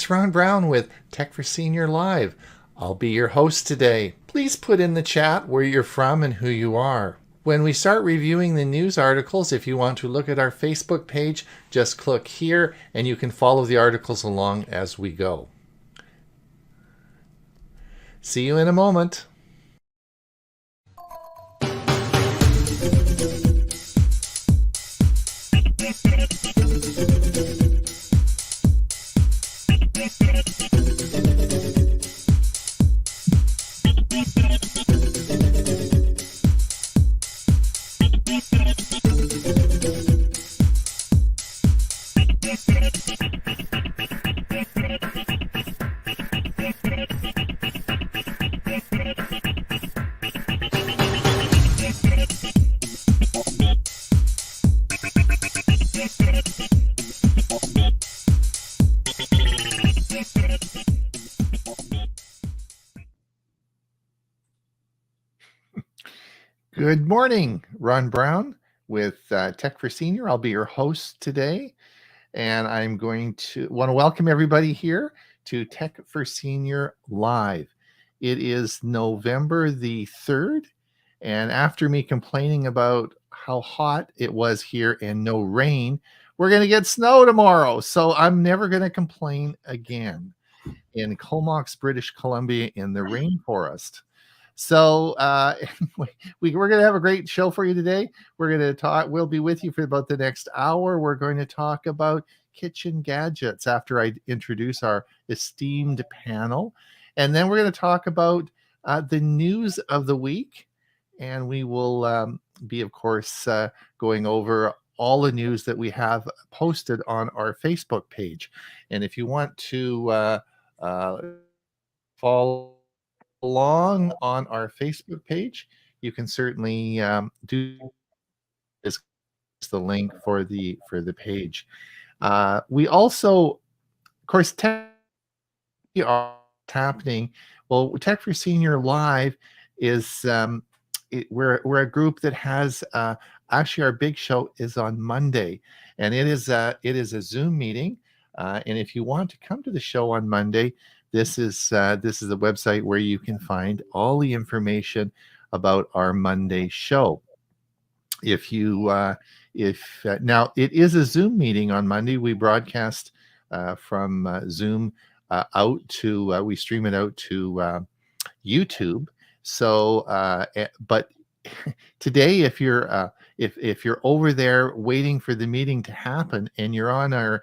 it's Ron Brown with Tech for Senior Live. I'll be your host today. Please put in the chat where you're from and who you are. When we start reviewing the news articles, if you want to look at our Facebook page, just click here and you can follow the articles along as we go. See you in a moment. Good morning, Ron Brown with Tech for Senior. I'll be your host today, and I'm going to want to welcome everybody here to Tech for Senior Live. It is November the 3rd, and after me complaining about how hot it was here and no rain, we're going to get snow tomorrow, so I'm never going to complain again in Comox, British Columbia in the rainforest. So anyway, we're going to have a great show for you today. We're going to talk. We'll be with you for about the next hour. We're going to talk about kitchen gadgets after I introduce our esteemed panel. And then we're going to talk about the news of the week. And we will be, of course, going over all the news that we have posted on our Facebook page. And if you want to follow along on our Facebook page, you can certainly do this, the link for the page. We also, of course, tech are happening. Well, Tech for Senior Live is we're a group that has actually our big show is on Monday, and it is a Zoom meeting. And if you want to come to the show on Monday, this is the website where you can find all the information about our Monday show. If you now it is a Zoom meeting on Monday. We broadcast from Zoom out to we stream it out to YouTube. So, but today, if you're if you're over there waiting for the meeting to happen and you're on our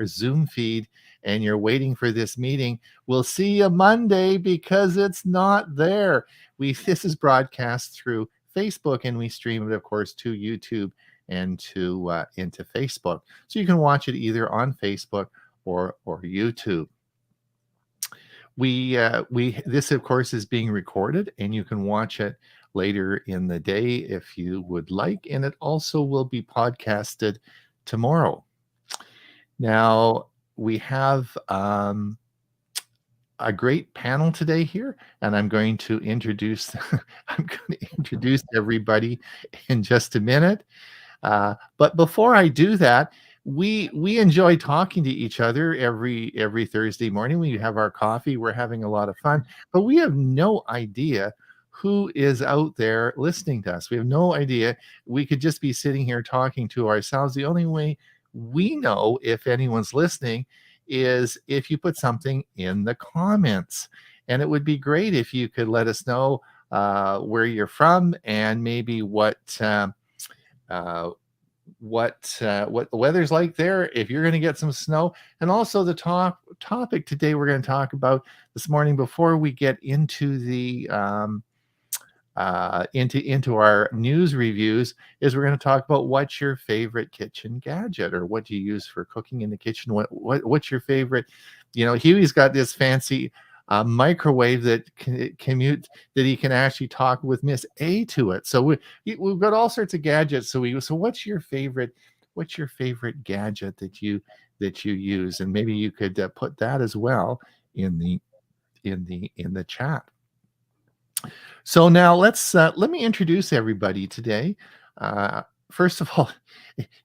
Zoom feed and you're waiting for this meeting, we'll see you Monday because it's not there. This is broadcast through Facebook and we stream it, of course, to YouTube and to into Facebook. So you can watch it either on Facebook or YouTube. This, of course, is being recorded and you can watch it later in the day if you would like, and it also will be podcasted tomorrow. Now, we have a great panel today here, and I'm going to introduce everybody in just a minute. But before I do that, we enjoy talking to each other every Thursday morning. We have our coffee. We're having a lot of fun, but we have no idea who is out there listening to us. We have no idea. We could just be sitting here talking to ourselves. The only way we know if anyone's listening is if you put something in the comments. And it would be great if you could let us know where you're from and maybe what the weather's like there, if you're going to get some snow. And also the topic today we're going to talk about this morning before we get into the into our news reviews is we're going to talk about what's your favorite kitchen gadget, or what do you use for cooking in the kitchen. What's your favorite? You know, Huey's got this fancy microwave that that he can actually talk with Miss A to it. So we've got all sorts of gadgets. So what's your favorite gadget that you use? And maybe you could put that as well in the chat. So now let me introduce everybody today. first of all,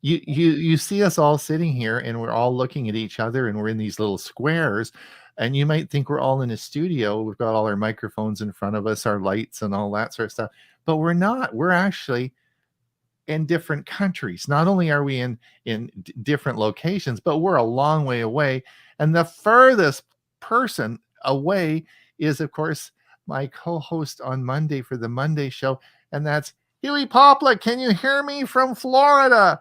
you see us all sitting here, and we're all looking at each other, and we're in these little squares, and you might think we're all in a studio. We've got all our microphones in front of us, our lights, and all that sort of stuff. But we're not. We're actually in different countries. Not only are we in different locations, but we're a long way away. And the furthest person away is, of course, my co-host on Monday for the Monday show, and that's Huey Poplar. Can you hear me from Florida?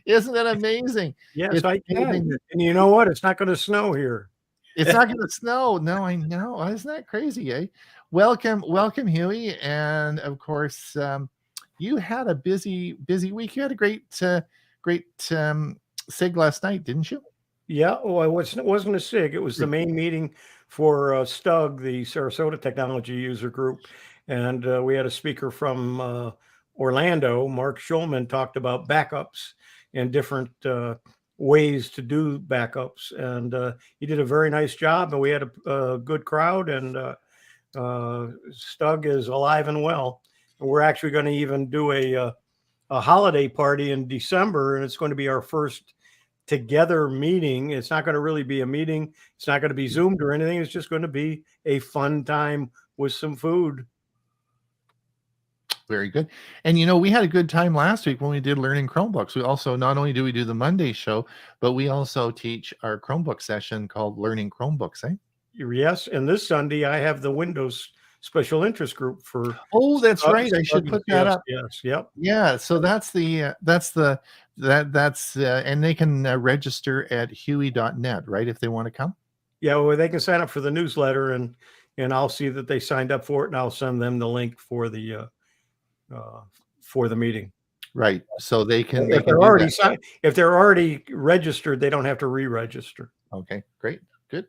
Isn't that amazing? Yes, It's I can. amazing. And you know what? It's not going to snow here. It's not going to snow. No, I know. Isn't that crazy, eh? Welcome, Huey. And of course, you had a busy week. You had a great SIG last night, didn't you? Yeah. Oh, it wasn't a SIG. It was the main meeting for STUG, the Sarasota Technology User Group. And we had a speaker from Orlando, Mark Schulman, talked about backups and different ways to do backups. And he did a very nice job. And we had a good crowd. And STUG is alive and well. And we're actually going to even do a holiday party in December. And it's going to be our first together meeting. It's not going to really be a meeting. It's not going to be Zoomed or anything. It's just going to be a fun time with some food. Very good. And we had a good time last week when we did learning Chromebooks. We also, not only do we do the Monday show, but we also teach our Chromebook session called Learning Chromebooks, eh? Yes. And this Sunday I have the Windows special interest group for. Oh, that's right. I should put that up. Yes. Yep. Yeah. So that's and they can register at huey.net, right? If they want to come. Yeah. Well, they can sign up for the newsletter and I'll see that they signed up for it, and I'll send them the link for the meeting. Right. So they can. If they're already registered, they don't have to re-register. Okay. Great. Good.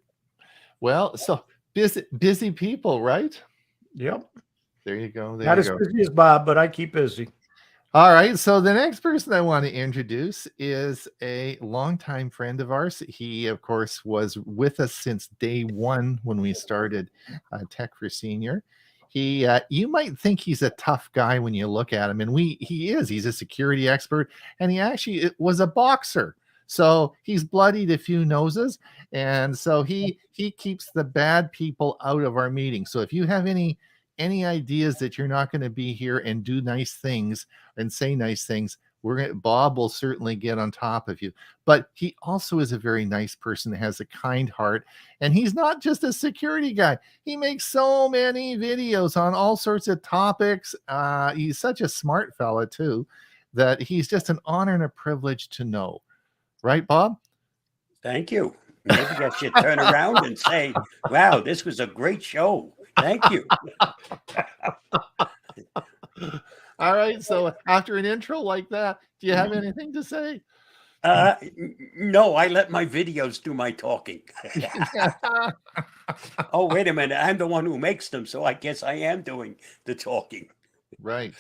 Well, so busy people, right? Yep. There you go. Not as busy as Bob, but I keep busy. All right. So the next person I want to introduce is a longtime friend of ours. He, of course, was with us since day one when we started Tech for Senior. You might think he's a tough guy when you look at him, and he is. He's a security expert, and he actually was a boxer. So he's bloodied a few noses, and so he keeps the bad people out of our meetings. So if you have any ideas that you're not going to be here and do nice things and say nice things, Bob will certainly get on top of you. But he also is a very nice person that has a kind heart, and he's not just a security guy. He makes so many videos on all sorts of topics. He's such a smart fella too, that he's just an honor and a privilege to know. Right, Bob? Thank you. Maybe I should turn around and say, wow, this was a great show. Thank you. All right. So after an intro like that, do you have anything to say? No, I let my videos do my talking. Oh, wait a minute. I'm the one who makes them, so I guess I am doing the talking. Right.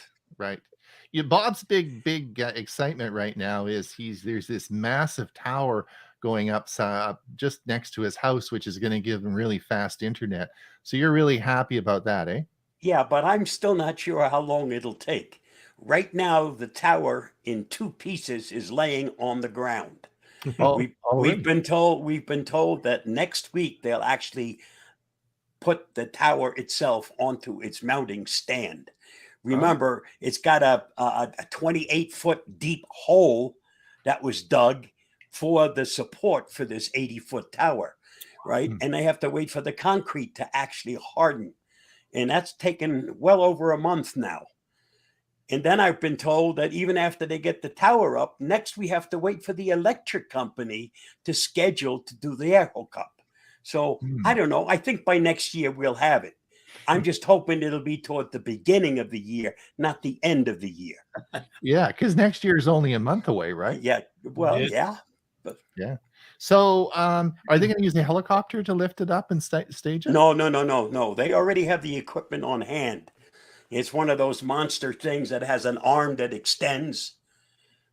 Bob's big excitement right now is there's this massive tower going up just next to his house, which is going to give him really fast internet. So you're really happy about that, eh? Yeah, but I'm still not sure how long it'll take. Right now, the tower in 2 pieces is laying on the ground. We've been told that next week they'll actually put the tower itself onto its mounting stand. Remember, it's got a 28-foot deep hole that was dug for the support for this 80-foot tower, right? And they have to wait for the concrete to actually harden. And that's taken well over a month now. And then I've been told that even after they get the tower up, next we have to wait for the electric company to schedule to do their hookup. So I don't know. I think by next year we'll have it. I'm just hoping it'll be toward the beginning of the year, not the end of the year. Yeah, because next year is only a month away, right? Yeah. Well, yeah. But yeah. So are they going to use a helicopter to lift it up and stage it? No. They already have the equipment on hand. It's one of those monster things that has an arm that extends.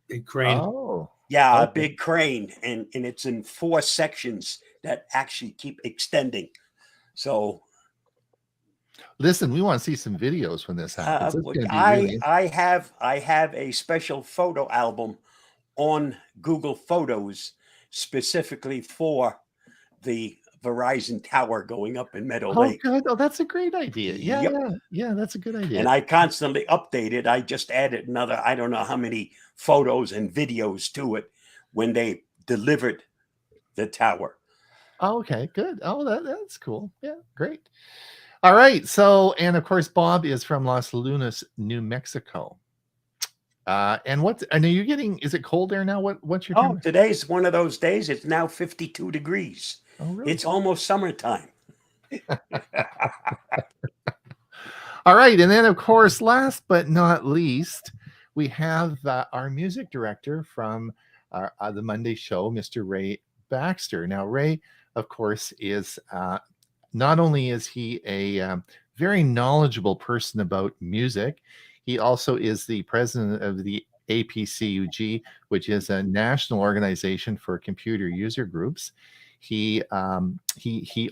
Big crane. Oh. Yeah, okay. A big crane. And it's in 4 sections that actually keep extending. So Listen, we want to see some videos when this happens. It's going to be really. I have a special photo album on Google Photos specifically for the Verizon tower going up in Meadow Lake. Good. Oh, that's a great idea. Yeah, Yep. yeah, that's a good idea. And I constantly update it. I just added another, I don't know how many photos and videos to it when they delivered the tower. Oh, okay, good. Oh, that's cool. Yeah, great. All right. So, and of course, Bob is from Los Lunas, New Mexico. And are you getting? Is it cold there now? What's your temperature? Today's one of those days. It's now 52 degrees. Oh, really? It's almost summertime. All right. And then, of course, last but not least, we have our music director from the Monday show, Mr. Ray Baxter. Now, Ray, of course, is not only is he a very knowledgeable person about music, he also is the president of the APCUG, which is a national organization for computer user groups. He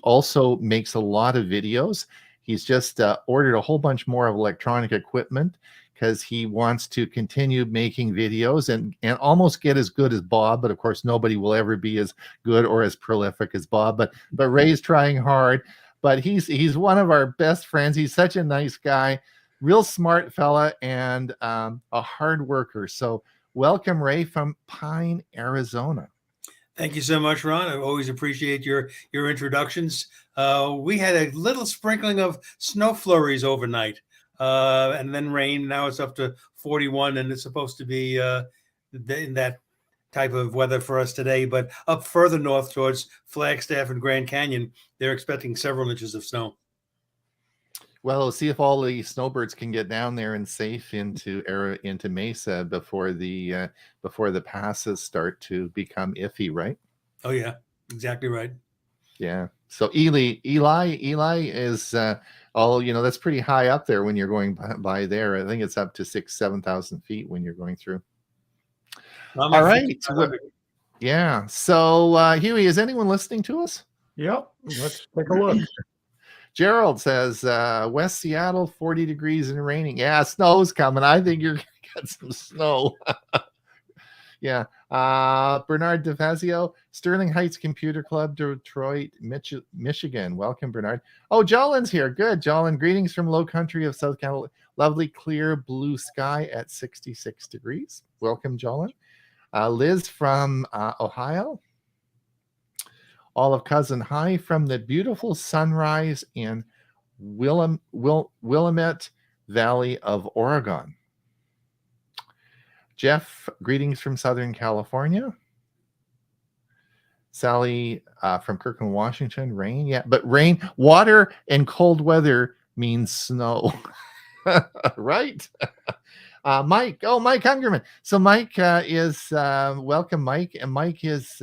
also makes a lot of videos. He's just ordered a whole bunch more of electronic equipment because he wants to continue making videos and almost get as good as Bob. But of course, nobody will ever be as good or as prolific as Bob. But Ray's trying hard. But he's one of our best friends. He's such a nice guy, real smart fella, and a hard worker. So welcome, Ray, from Pine, Arizona. Thank you so much, Ron. I always appreciate your introductions. We had a little sprinkling of snow flurries overnight, and then rain. Now it's up to 41, and it's supposed to be in that type of weather for us today. But up further north towards Flagstaff and Grand Canyon, they're expecting several inches of snow. Well, we'll see if all the snowbirds can get down there and safe into Mesa before the passes start to become iffy, right? Oh yeah, exactly right. Yeah. So Eli is that's pretty high up there when you're going by there. I think it's up to 7,000 feet when you're going through. All right. Yeah. So Huey, is anyone listening to us? Yep. Let's take a look. Gerald says, West Seattle, 40 degrees and raining. Yeah, snow's coming. I think you're going to get some snow. Yeah. Bernard DeFazio, Sterling Heights Computer Club, Detroit, Michigan. Welcome, Bernard. Oh, Jolin's here. Good. Jolin, greetings from low country of South Carolina. Lovely, clear blue sky at 66 degrees. Welcome, Jolin. Liz from Ohio. Olive Cousin, hi from the beautiful sunrise in Willamette Valley of Oregon. Jeff, greetings from Southern California. Sally from Kirkland, Washington, rain. Yeah, but rain, water, and cold weather means snow. Right? Mike, Mike Hungerman. So Mike is, welcome, Mike. And Mike is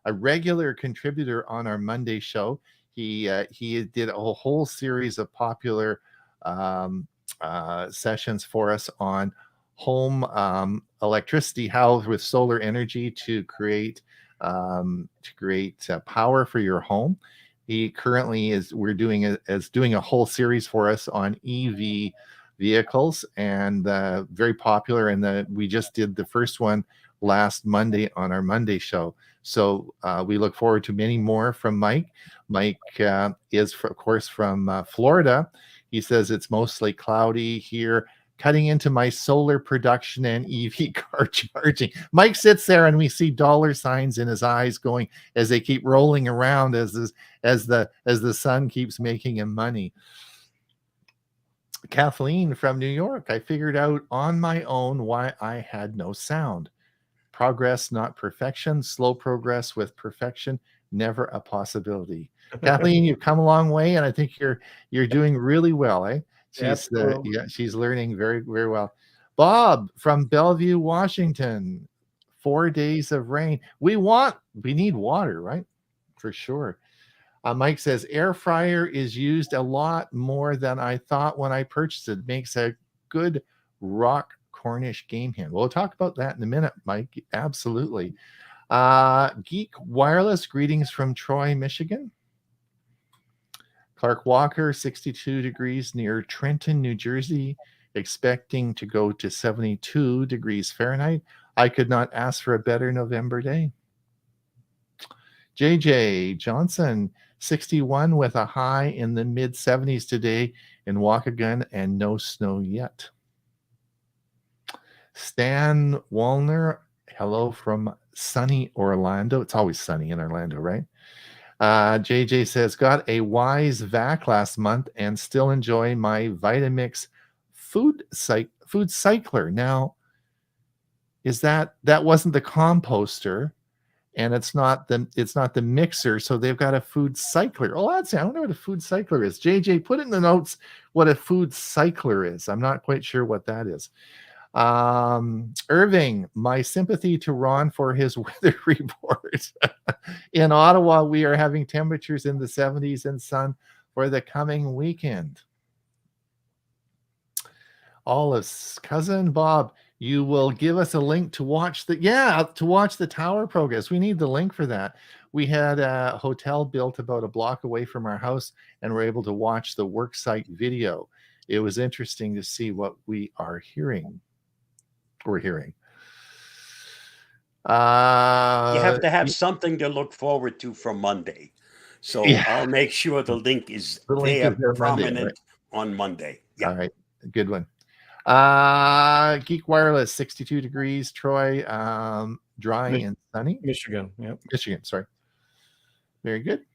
a regular contributor on our Monday show. He did a whole series of popular sessions for us on home electricity, how with solar energy to create power for your home. He currently is doing a whole series for us on EV vehicles, and very popular. And we just did the first one last Monday on our Monday show. So we look forward to many more from Mike. Mike is, of course, from Florida. He says it's mostly cloudy here, cutting into my solar production and EV car charging. Mike sits there and we see dollar signs in his eyes going as they keep rolling around as the sun keeps making him money. Kathleen from New York, I figured out on my own why I had no sound. Progress, not perfection. Slow progress with perfection, never a possibility. Kathleen, you've come a long way, and I think you're doing really well, eh? She's learning very, very well. Bob from Bellevue, Washington, 4 days of rain. We need water, right? For sure. Mike says air fryer is used a lot more than I thought when I purchased it. Makes a good rock Cornish game hen. We'll talk about that in a minute, Mike. Absolutely. Geek Wireless, greetings from Troy, Michigan. Clark Walker, 62 degrees near Trenton, New Jersey, expecting to go to 72 degrees Fahrenheit. I could not ask for a better November day. JJ Johnson, 61 with a high in the mid 70s today in Waukegan and no snow yet. Stan Wallner, hello from sunny Orlando. It's always sunny in Orlando, right? JJ says, got a Wise vac last month and still enjoy my Vitamix food cycler. Now, is that wasn't the composter, and it's not the mixer, so they've got a food cycler. Oh, I wonder what a food cycler is. JJ, put in the notes what a food cycler is. I'm not quite sure what that is. Irving, my sympathy to Ron for his weather report. In Ottawa, we are having temperatures in the 70s and sun for the coming weekend. Olive's cousin Bob, you will give us a link to watch the tower progress. We need the link for that. We had a hotel built about a block away from our house, and we're able to watch the worksite video. It was interesting to see what we're hearing. You have to have something to look forward to from Monday. So yeah. I'll make sure the link is there prominent Monday, right? On Monday. Yeah. All right. Good one. Geek Wireless, 62 degrees, Troy, dry and sunny. Michigan. Yep. Michigan, sorry. Very good.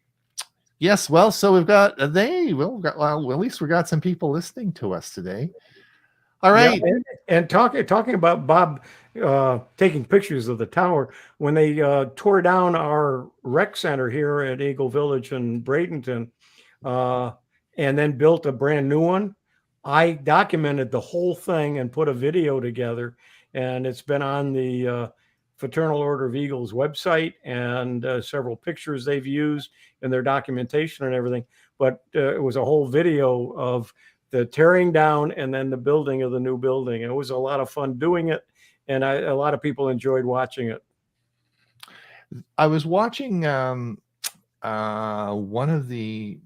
Yes, well, so we've got at least we got some people listening to us today. All right. Yeah, and talking about Bob taking pictures of the tower, when they tore down our rec center here at Eagle Village in Bradenton, and then built a brand new one, I documented the whole thing and put a video together, and it's been on the Fraternal Order of Eagles website, and several pictures they've used in their documentation and everything. But it was a whole video of the tearing down and then the building of the new building. It was a lot of fun doing it, and a lot of people enjoyed watching it. I was watching one of the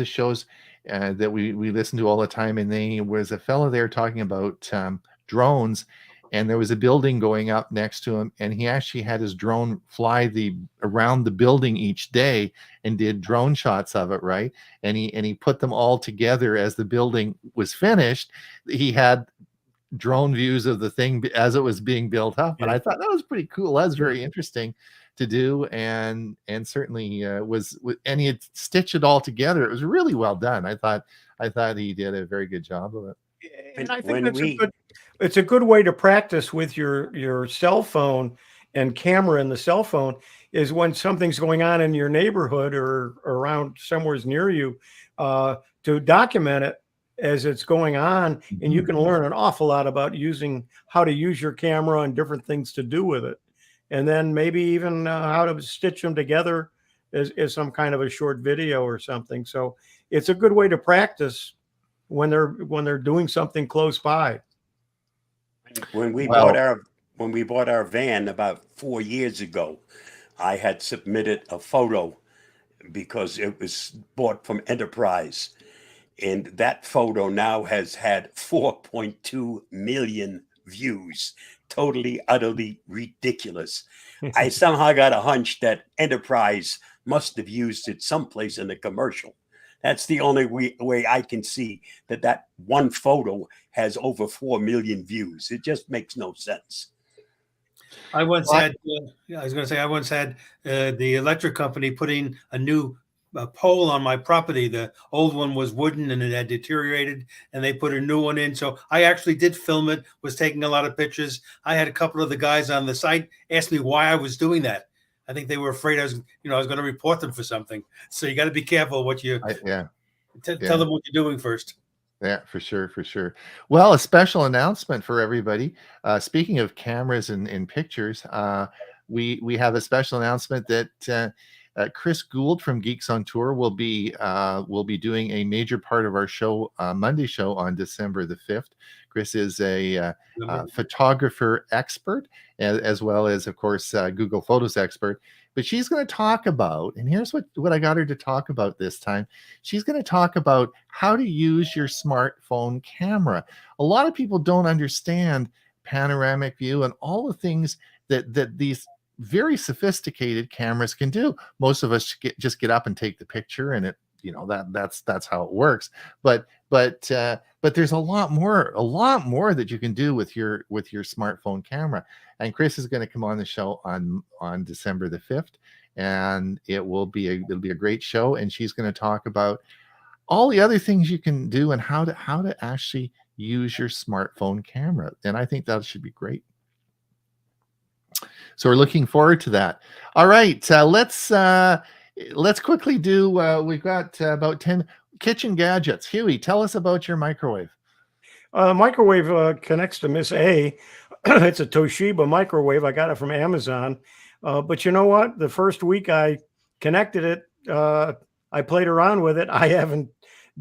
shows that we listen to all the time, and there was a fellow there talking about drones, and there was a building going up next to him, and he actually had his drone fly around the building each day and did drone shots of it, right? And he put them all together as the building was finished. He had drone views of the thing as it was being built up, and I thought that was pretty cool. That was very interesting to do, and certainly and he had stitched it all together. It was really well done. I thought he did a very good job of it. And I think it's a good way to practice with your cell phone and camera in the cell phone, is when something's going on in your neighborhood or around somewhere near you, to document it as it's going on, and you can learn an awful lot about how to use your camera and different things to do with it. And then maybe even how to stitch them together as some kind of a short video or something. So it's a good way to practice when they're doing something close by. When we bought our van about 4 years ago, I had submitted a photo because it was bought from Enterprise, and that photo now has had 4.2 million views. Totally, utterly ridiculous. I somehow got a hunch that Enterprise must have used it someplace in the commercial. That's the only way I can see that one photo has over 4 million views. It just makes no sense. I once had the electric company putting a new pole on my property. The old one was wooden and it had deteriorated, and they put a new one in. So I actually did film it, was taking a lot of pictures. I had a couple of the guys on the site ask me why I was doing that. I think they were afraid I was going to report them for something. So you got to be careful what you tell them what you're doing first. Yeah, for sure. Well, a special announcement for everybody. Speaking of cameras and pictures, we have a special announcement that Chris Gould from Geeks on Tour will be doing a major part of our show, Monday show on December the 5th. Chris is a photographer expert, as well as, of course, Google Photos expert. but she's going to talk about, and here's what I got her to talk about this time. She's going to talk about how to use your smartphone camera. A lot of people don't understand panoramic view and all the things that these very sophisticated cameras can do. Most of us just get up and take the picture, and it, you know, that's how it works. But there's a lot more that you can do with your smartphone camera. And Chris is going to come on the show on December the 5th, and it'll be a great show. And she's going to talk about all the other things you can do and how to actually use your smartphone camera. And I think that should be great. So we're looking forward to that. All right, let's quickly do. We've got about 10 kitchen gadgets. Huey, tell us about your microwave. Microwave connects to Miss A. It's a Toshiba microwave. I got it from Amazon. But you know what? The first week I connected it, I played around with it. I haven't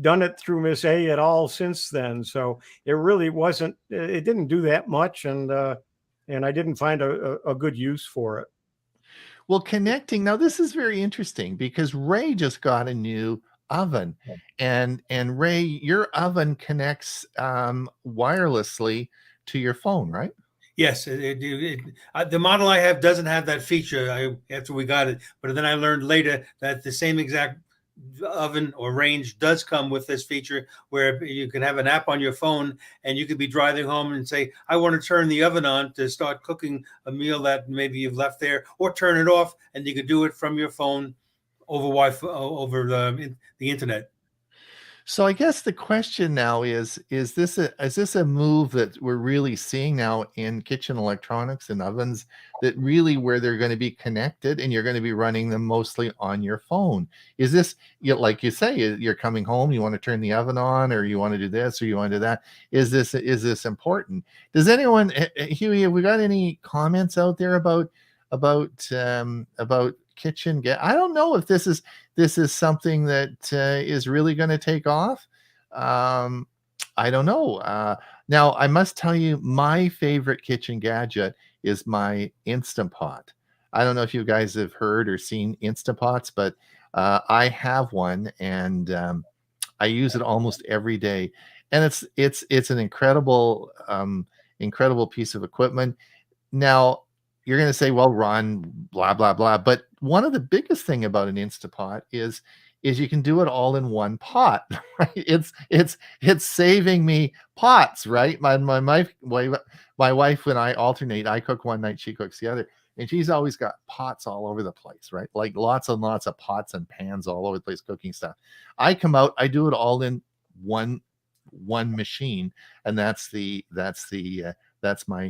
done it through Miss A at all since then. So it really wasn't. It didn't do that much, and I didn't find a good use for it. Well, connecting, now this is very interesting because Ray just got a new oven, and Ray, your oven connects wirelessly to your phone, right? Yes, the model I have doesn't have that feature after we got it, but then I learned later that the same exact oven or range does come with this feature where you can have an app on your phone and you could be driving home and say, I want to turn the oven on to start cooking a meal that maybe you've left there, or turn it off, and you could do it from your phone over Wi-Fi, over the internet. So I guess the question now is this a move that we're really seeing now in kitchen electronics and ovens, that really where they're going to be connected and you're going to be running them mostly on your phone? Is this, like you say, you're coming home, you want to turn the oven on, or you want to do this, or you want to do that? Is this important? Does anyone, Huey, have we got any comments out there about kitchen get? I don't know if this is something that is really going to take off. I don't know. Now I must tell you, my favorite kitchen gadget is my Instant Pot. I don't know if you guys have heard or seen Instant Pots, but I have one, and I use it almost every day. And it's an incredible piece of equipment. Now, you're going to say, well, Ron, blah, blah, blah. But one of the biggest thing about an Instapot is you can do it all in one pot, right? It's saving me pots, right? My wife and I alternate. I cook one night, she cooks the other. And she's always got pots all over the place, right? Like lots and lots of pots and pans all over the place cooking stuff. I come out, I do it all in one machine, and that's my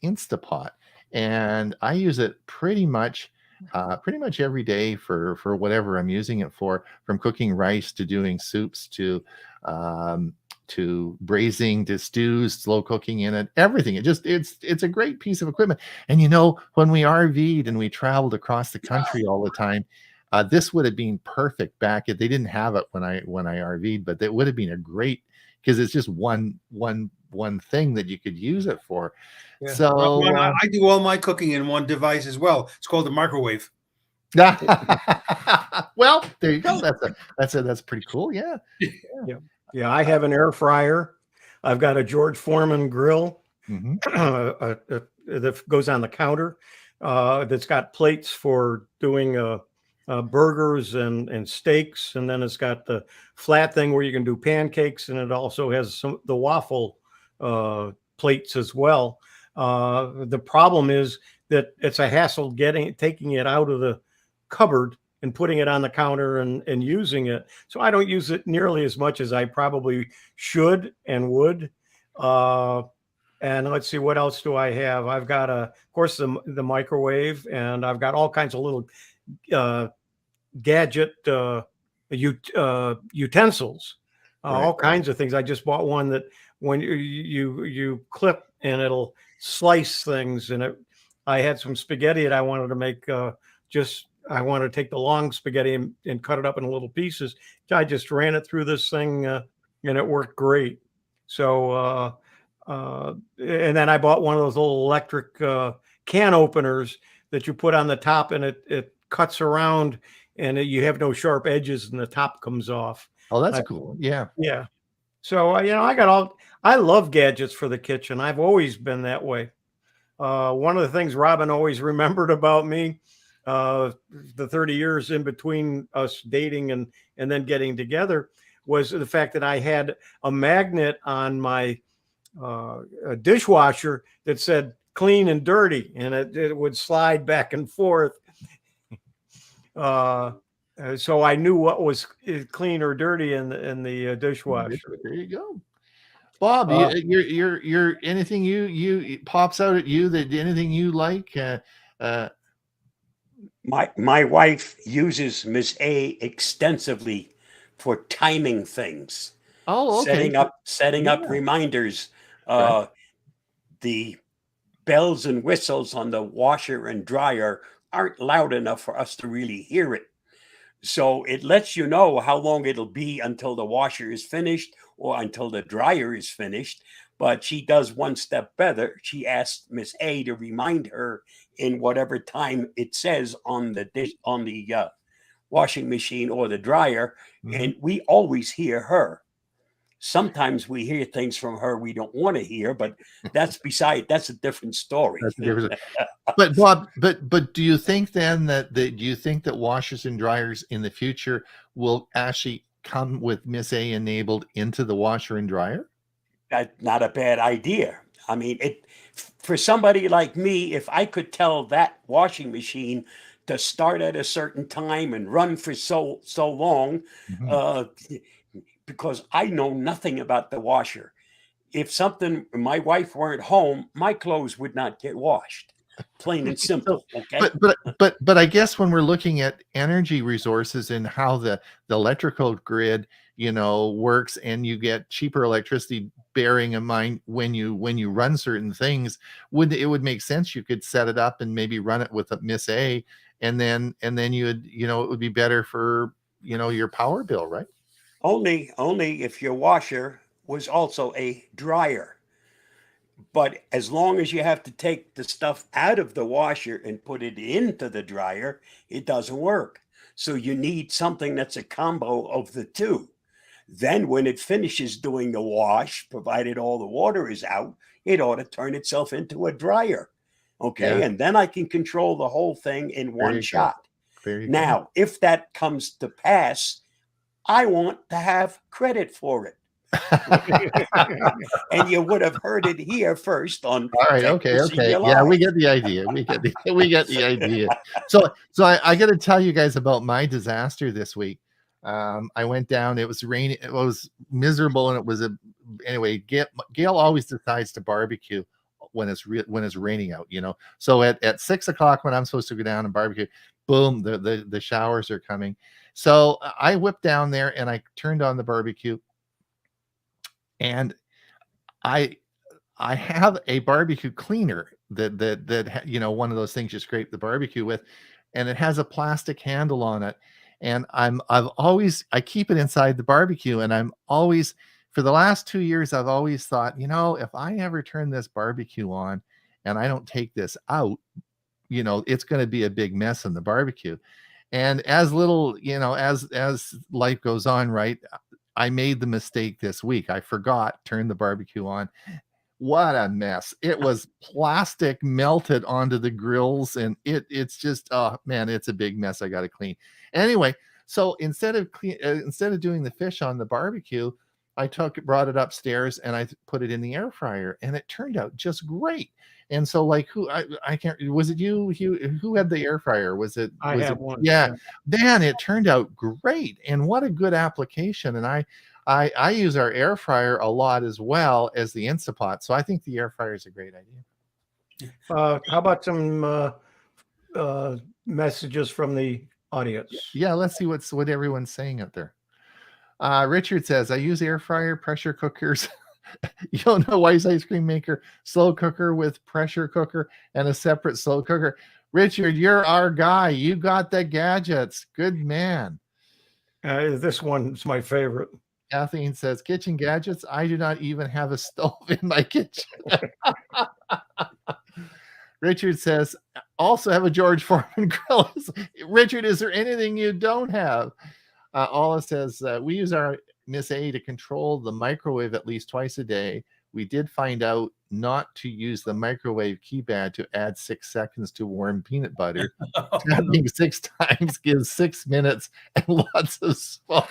Instapot. And I use it pretty much every day for whatever I'm using it for, from cooking rice to doing soups to braising to stews, slow cooking in it, everything. It's a great piece of equipment. And you know, when we RV'd and we traveled across the country all the time, this would have been perfect back. They didn't have it when I RV'd, but it would have been a great, because it's just one thing that you could use it for. Yeah. So I do all my cooking in one device as well. It's called the microwave. Well, there you go. That's pretty cool. Yeah. I have an air fryer. I've got a George Foreman grill that goes on the counter. That's got plates for doing burgers and steaks, and then it's got the flat thing where you can do pancakes, and it also has the waffle plates as well. The problem is that it's a hassle taking it out of the cupboard and putting it on the counter and using it. So I don't use it nearly as much as I probably should and would. And let's see, what else do I have? I've got of course, the microwave, and I've got all kinds of little gadget utensils, all kinds of things. I just bought one that when you clip and it'll slice things. And I had some spaghetti that I wanted to make. I wanted to take the long spaghetti and cut it up in little pieces. I just ran it through this thing, and it worked great. So, and then I bought one of those little electric can openers that you put on the top, and it cuts around, and you have no sharp edges, and the top comes off. Oh, that's cool. Yeah. Yeah. So I love gadgets for the kitchen. I've always been that way. One of the things Robin always remembered about me, the 30 years in between us dating and then getting together, was the fact that I had a magnet on my dishwasher that said clean and dirty, and it would slide back and forth. So I knew what was clean or dirty in the dishwasher. There you go. Bob, you're anything you pops out at you, that anything you like? My wife uses Miss A extensively for timing things. Oh, okay. Setting up reminders. Right. The bells and whistles on the washer and dryer aren't loud enough for us to really hear it. So it lets you know how long it'll be until the washer is finished or until the dryer is finished. But she does one step better. She asks Miss A to remind her in whatever time it says on the washing machine or the dryer, and we always hear her. Sometimes we hear things from her we don't want to hear, but that's a different story. That's a different. But Bob, but do you think then that washers and dryers in the future will actually come with Miss A enabled into the washer and dryer? That's not a bad idea. I mean, for somebody like me, if I could tell that washing machine to start at a certain time and run for so long, because I know nothing about the washer. If my wife weren't home, my clothes would not get washed. Plain and simple. Okay. But I guess when we're looking at energy resources and how the electrical grid, works, and you get cheaper electricity, bearing in mind when you run certain things, it would make sense you could set it up and maybe run it with a Miss A, and then you would, it would be better for your power bill, right? Only if your washer was also a dryer. But as long as you have to take the stuff out of the washer and put it into the dryer, it doesn't work. So you need something that's a combo of the two. Then when it finishes doing the wash, provided all the water is out, it ought to turn itself into a dryer. Okay. Yeah. And then I can control the whole thing in one shot. Now, if that comes to pass, I want to have credit for it. And you would have heard it here first on. All right. Okay. Yeah, we get the idea. We get the idea. So I got to tell you guys about my disaster this week. I went down. It was raining. It was miserable, and it was anyway. Gail always decides to barbecue when it's raining out. So at 6:00 when I'm supposed to go down and barbecue, boom, the showers are coming. So I whipped down there and I turned on the barbecue, and I have a barbecue cleaner that one of those things you scrape the barbecue with, and it has a plastic handle on it. And I keep it inside the barbecue, and I'm always, for the last 2 years, I've always thought, if I ever turn this barbecue on and I don't take this out, it's going to be a big mess in the barbecue. And as life goes on, right, I made the mistake this week. I forgot, turned the barbecue on. What a mess. It was plastic melted onto the grills, and it's just, oh man, it's a big mess. I got to clean. Anyway, so instead of doing the fish on the barbecue, I brought it upstairs and I put it in the air fryer, and it turned out just great. And so, like, I can't, was it you, who had the air fryer? Was it? I have one. Yeah, man, it turned out great, and what a good application. And I use our air fryer a lot as well as the Instapot, so I think the air fryer is a great idea. How about some messages from the audience? Yeah, let's see what everyone's saying out there. Richard says, I use air fryer, pressure cookers. You don't know Wise ice cream maker, slow cooker with pressure cooker, and a separate slow cooker. Richard, you're our guy. You got the gadgets. Good man. This one's my favorite. Kathleen says, kitchen gadgets. I do not even have a stove in my kitchen. Richard says, also have a George Foreman grill. Richard, is there anything you don't have? Ola says, we use our Miss A to control the microwave at least twice a day. We did find out not to use the microwave keypad to add 6 seconds to warm peanut butter. Tapping 6 times gives 6 minutes and lots of smoke.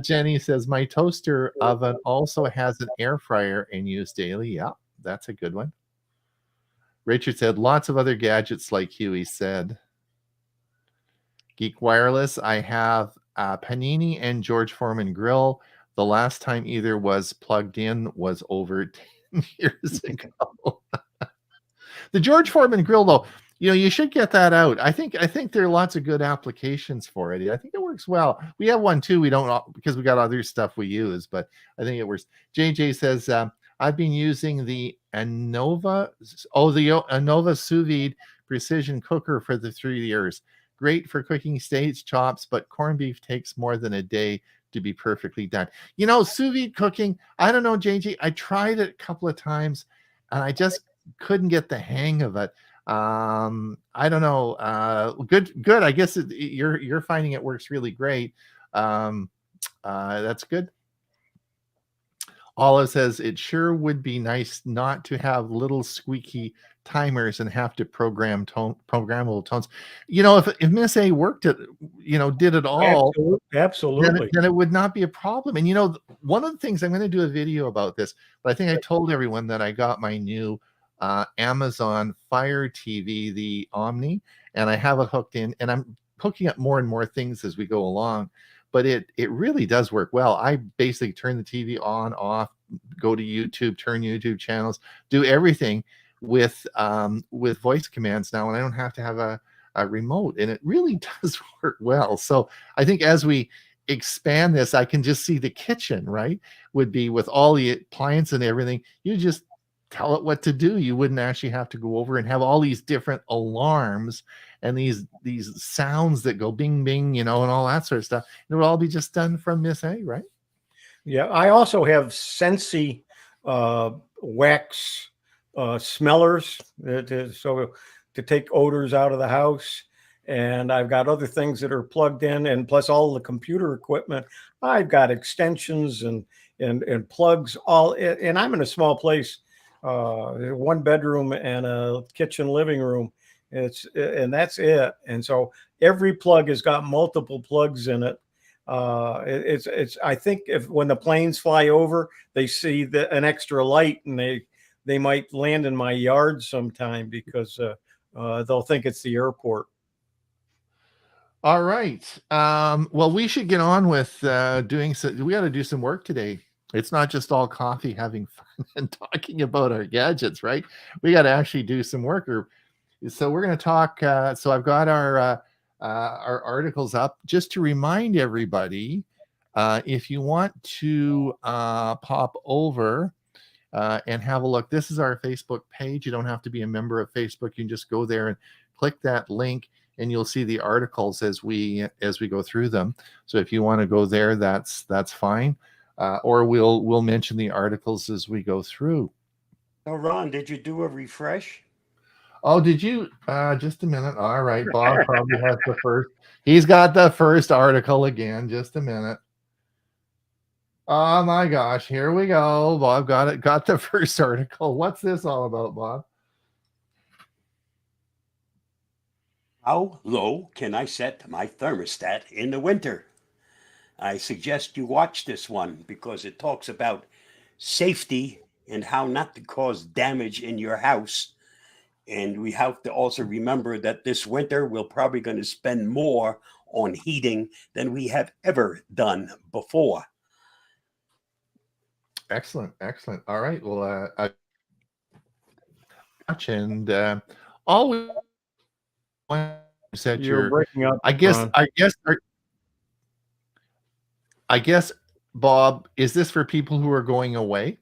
Jenny says, my toaster oven also has an air fryer and used daily. Yeah, that's a good one. Richard said, lots of other gadgets like Huey said. Geek Wireless, I have Panini and George Foreman grill. The last time either was plugged in was over 10 years ago. The George Foreman grill, though, you should get that out. I think there are lots of good applications for it. I think it works well. We have one too. We don't, because we got other stuff we use, but I think it works. JJ says, I've been using the Anova sous vide precision cooker for the 3 years. Great for cooking steaks, chops, but corned beef takes more than a day to be perfectly done. Sous vide cooking, I don't know, JJ. I tried it a couple of times and I just couldn't get the hang of it. I don't know. Good. I guess you're finding it works really great. That's good. Olive says, it sure would be nice not to have little squeaky timers and have to programmable tones. If Miss A worked it, did it all, absolutely. then it would not be a problem. And one of the things, I'm going to do a video about this, but I think I told everyone that I got my new Amazon Fire TV, the Omni, and I have it hooked in, and I'm hooking up more and more things as we go along. But it really does work well. I basically turn the TV on, off, go to YouTube, turn YouTube channels, do everything with voice commands now, and I don't have to have a remote, and it really does work well. So I think as we expand this, I can just see the kitchen, right, would be with all the appliances and everything. You just tell it what to do. You wouldn't actually have to go over and have all these different alarms and these sounds that go bing bing, and all that sort of stuff. It would all be just done from Miss A, right? Yeah, I also have Scentsy wax smellers so to take odors out of the house. And I've got other things that are plugged in, and plus all the computer equipment. I've got extensions and plugs all, and I'm in a small place, 1 bedroom and a kitchen living room. And that's it. And so every plug has got multiple plugs in it. I think when the planes fly over, they see an extra light, and they might land in my yard sometime because they'll think it's the airport. All right. Well, we should get on with we got to do some work today. It's not just all coffee, having fun, and talking about our gadgets, right? We got to actually do some work. So we're going to talk. So I've got our articles up just to remind everybody. If you want to pop over and have a look, this is our Facebook page. You don't have to be a member of Facebook. You can just go there and click that link, and you'll see the articles as we go through them. So if you want to go there, that's fine. Or we'll mention the articles as we go through. So Ron, did you do a refresh? Oh, did you? Just a minute. All right, Bob probably has the first. He's got the first article again. Just a minute. Oh my gosh, here we go. Bob got the first article. What's this all about, Bob? How low can I set my thermostat in the winter? I suggest you watch this one because it talks about safety and how not to cause damage in your house. And we have to also remember that this winter we're probably going to spend more on heating than we have ever done before. Excellent. All right. Well, and always said You're breaking up. I guess, Bob, is this for people who are going away?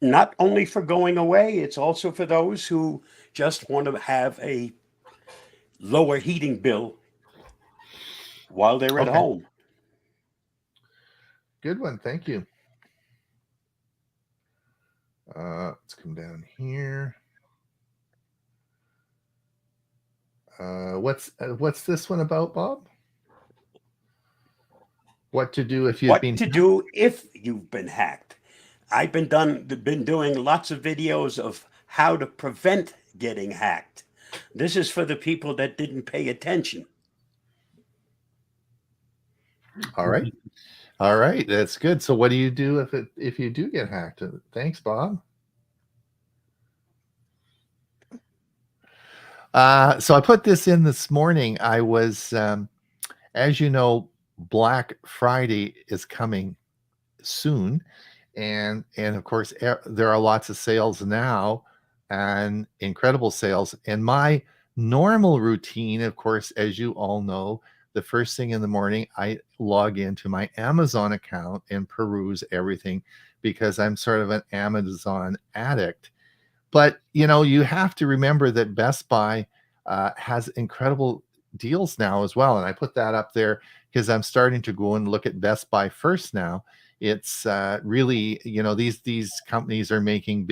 Not only for going away, it's also for those who just want to have a lower heating bill while they're at home. Good one. Thank you. Let's come down here. What's this one about, Bob? What to do if you've been do if you've been hacked. I've been doing lots of videos of how to prevent getting hacked. This is for the people that didn't pay attention. All right. All right, that's good. So what do you do if you do get hacked? Thanks, Bob. So I put this in this morning. I was, as you know, Black Friday is coming soon, and of course there are lots of sales now, and incredible sales. And my normal routine, of course, as you all know, the first thing in the morning, I log into my Amazon account and peruse everything because I'm sort of an Amazon addict. But you have to remember that Best Buy has incredible deals now as well, and I put that up there because I'm starting to go and look at Best Buy first now. It's really, these companies are making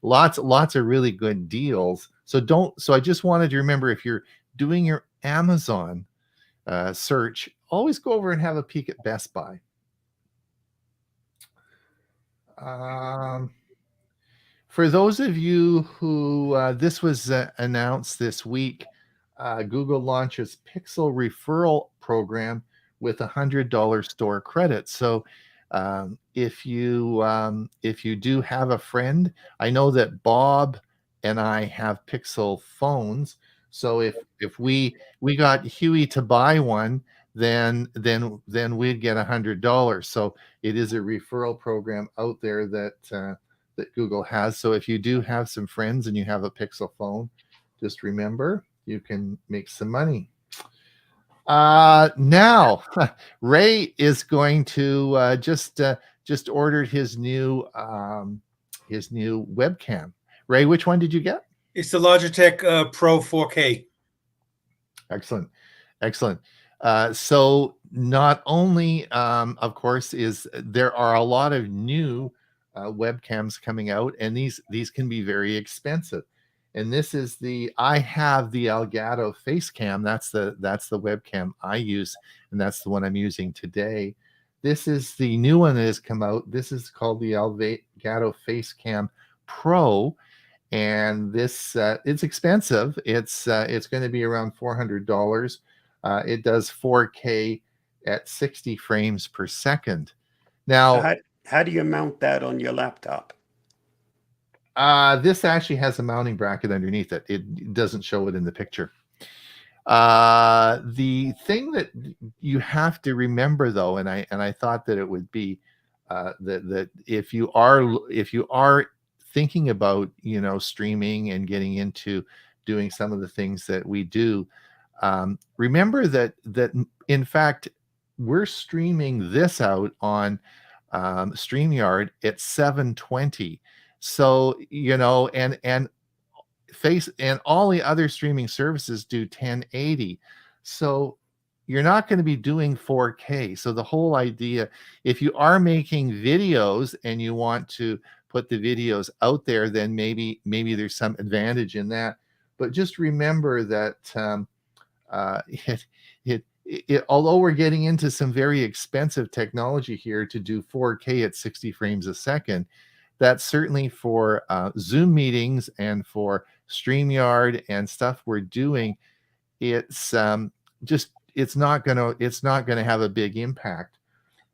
lots of really good deals. So I just wanted to remember, if you're doing your Amazon search, always go over and have a peek at Best Buy. For those of you who this was announced this week, Google launches Pixel referral program with $100 store credit. So if you do have a friend, I know that Bob and I have Pixel phones. So if we got Huey to buy one, then we'd get $100. So it is a referral program out there that Google has. So if you do have some friends and you have a Pixel phone, just remember you can make some money. Now Ray is going to just ordered his new webcam. Ray, which one did you get? It's the Logitech Pro 4K. Excellent. So not only, of course, there are a lot of new webcams coming out, and these can be very expensive. And this is I have the Elgato face cam. That's the webcam I use, and that's the one I'm using today. This is the new one that has come out. This is called the Elgato Face Cam Pro, and this it's expensive. It's going to be around $400. It does 4K at 60 frames per second. Now, so how do you mount that on your laptop? This actually has a mounting bracket underneath it. It doesn't show it in the picture. The thing that you have to remember, though, and I thought that it would be that if you are thinking about streaming and getting into doing some of the things that we do, remember that in fact we're streaming this out on StreamYard at 720. So and all the other streaming services do 1080. So you're not going to be doing 4K. So the whole idea, if you are making videos and you want to put the videos out there, then maybe there's some advantage in that. But just remember that although we're getting into some very expensive technology here to do 4K at 60 frames a second, that's certainly for Zoom meetings and for StreamYard and stuff we're doing. It's not gonna have a big impact.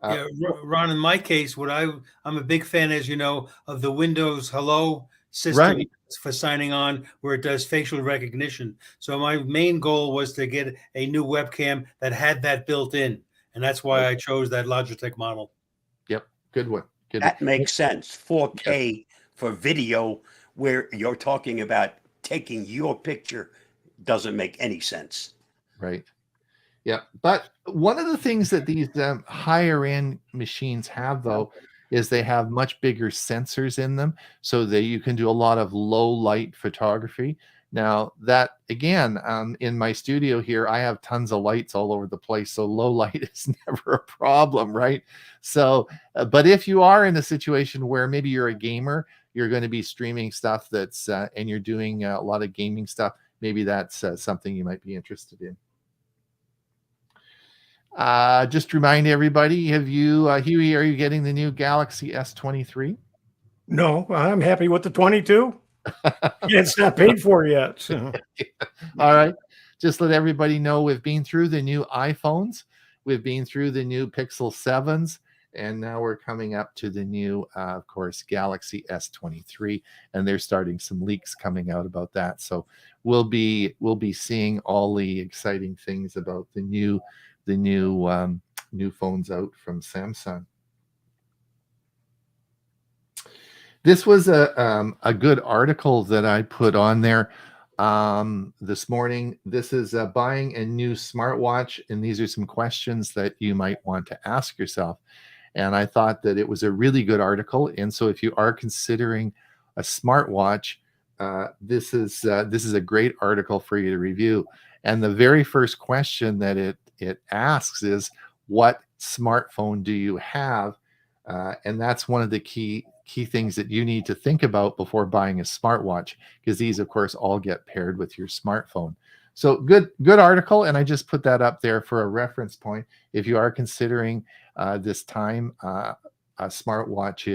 Yeah, Ron, in my case, I'm a big fan, as you know, of the Windows Hello system, right, for signing on, where it does facial recognition. So my main goal was to get a new webcam that had that built in, and that's why I chose that Logitech model. Yep, good one. That makes sense. 4K for video, where you're talking about taking your picture, doesn't make any sense. Right. Yeah. But one of the things that these higher end machines have, though, is they have much bigger sensors in them, so that you can do a lot of low light photography. Now that, again, in my studio here, I have tons of lights all over the place, so low light is never a problem, right? So, but if you are in a situation where maybe you're a gamer, you're going to be streaming stuff that's and you're doing a lot of gaming stuff, maybe that's something you might be interested in. Just remind everybody, have you, Huey, are you getting the new Galaxy S23? No, I'm happy with the 22. It's not paid for yet. So. All right. Just let everybody know we've been through the new iPhones. We've been through the new Pixel 7s. And now we're coming up to the new, of course, Galaxy S23. And they're starting some leaks coming out about that. So we'll be seeing all the exciting things about the new phones out from Samsung. This was a good article that I put on there this morning. This is buying a new smartwatch, and these are some questions that you might want to ask yourself. And I thought that it was a really good article. And so if you are considering a smartwatch, this is a great article for you to review. And the very first question that it asks is, what smartphone do you have? And that's one of the key things that you need to think about before buying a smartwatch, because these, of course, all get paired with your smartphone. So good article, and I just put that up there for a reference point. If you are considering this time, a smartwatch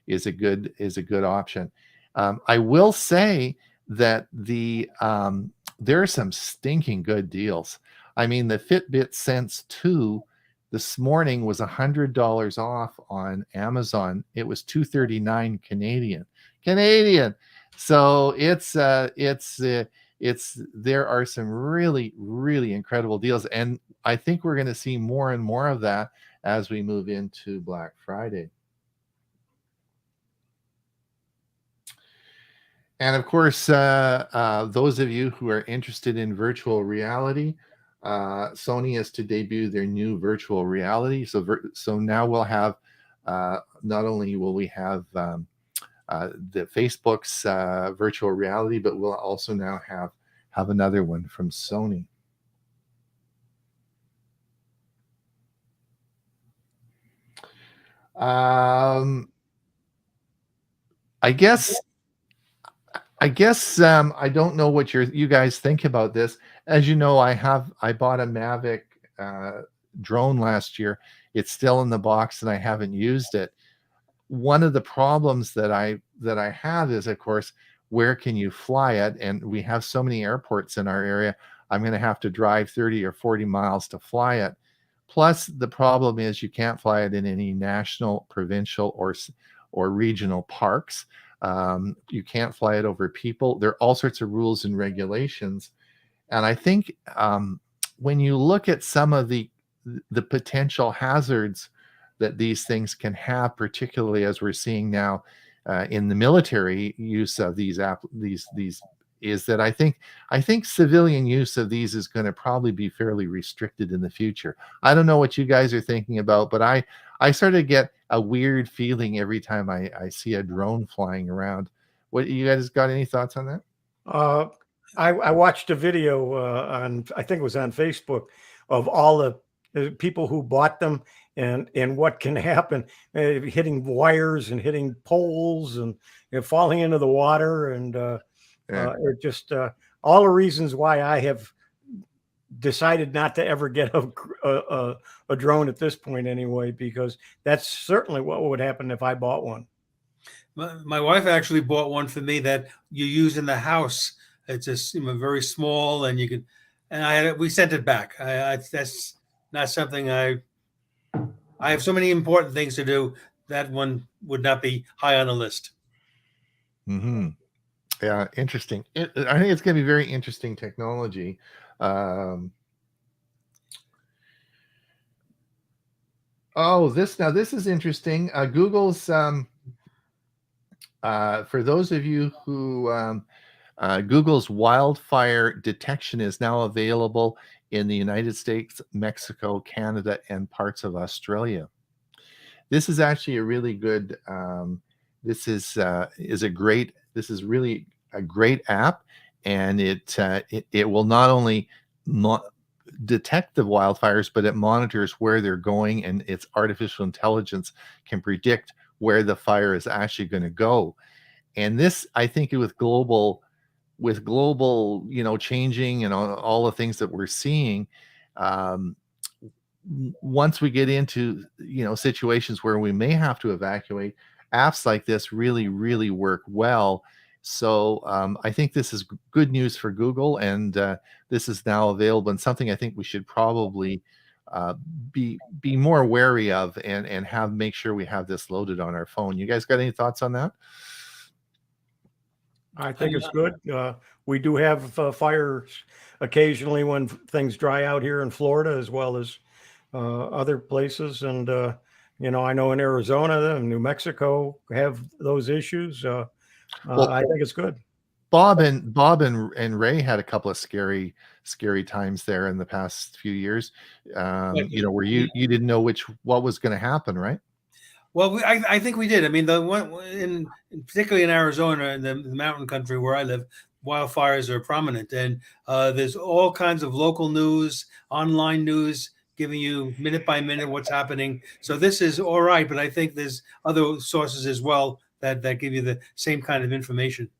is a good option. I will say that there are some stinking good deals. I mean, the Fitbit Sense 2 this morning was $100 off on Amazon. It was $239 Canadian. So there are some really, really incredible deals, and I think we're going to see more and more of that as we move into Black Friday. And of course, those of you who are interested in virtual reality, Sony is to debut their new virtual reality. So now we'll have, not only will we have the Facebook's virtual reality, but we'll also now have another one from Sony. I guess I don't know what you guys think about this. As you know, I bought a Mavic drone last year. It's still in the box and I haven't used it. One of the problems that I have is, of course, where can you fly it? And we have so many airports in our area. I'm going to have to drive 30 or 40 miles to fly it. Plus, the problem is you can't fly it in any national, provincial, or regional parks. You can't fly it over people. There are all sorts of rules and regulations. And I think when you look at some of the potential hazards that these things can have, particularly as we're seeing now in the military use of these is that I think civilian use of these is going to probably be fairly restricted in the future. I don't know what you guys are thinking about, but I sort of get a weird feeling every time I see a drone flying around. What, you guys got any thoughts on that? I watched a video on, I think it was on Facebook, of all the people who bought them and what can happen, hitting wires and hitting poles and falling into the water, and it just all the reasons why I have decided not to ever get a drone at this point anyway, because that's certainly what would happen if I bought one. My wife actually bought one for me that you use in the house. It's just very small, and you can. And we sent it back. That's not something I have so many important things to do. That one would not be high on the list. Mm-hmm. Yeah, interesting. I think it's going to be very interesting technology. This is interesting. Google's for those of you who Google's wildfire detection is now available in the United States, Mexico, Canada, and parts of Australia. This is actually a really good. This is really a great app, and it will not only detect the wildfires, but it monitors where they're going, and its artificial intelligence can predict where the fire is actually going to go. And this, I think, with global, changing and all the things that we're seeing, once we get into, situations where we may have to evacuate, apps like this really, really work well. So I think this is good news for Google, and this is now available, and something I think we should probably uh, be more wary of, and make sure we have this loaded on our phone. You guys got any thoughts on that? I think it's good. We do have fires occasionally when things dry out here in Florida, as well as other places. And, I know in Arizona and New Mexico have those issues. Well, I think it's good. Bob and Ray had a couple of scary times there in the past few years. Where you didn't know what was going to happen, right? Well, I think we did. I mean, the one particularly in Arizona, in the mountain country where I live, wildfires are prominent, and there's all kinds of local news, online news, giving you minute by minute what's happening. So this is all right, but I think there's other sources as well that give you the same kind of information.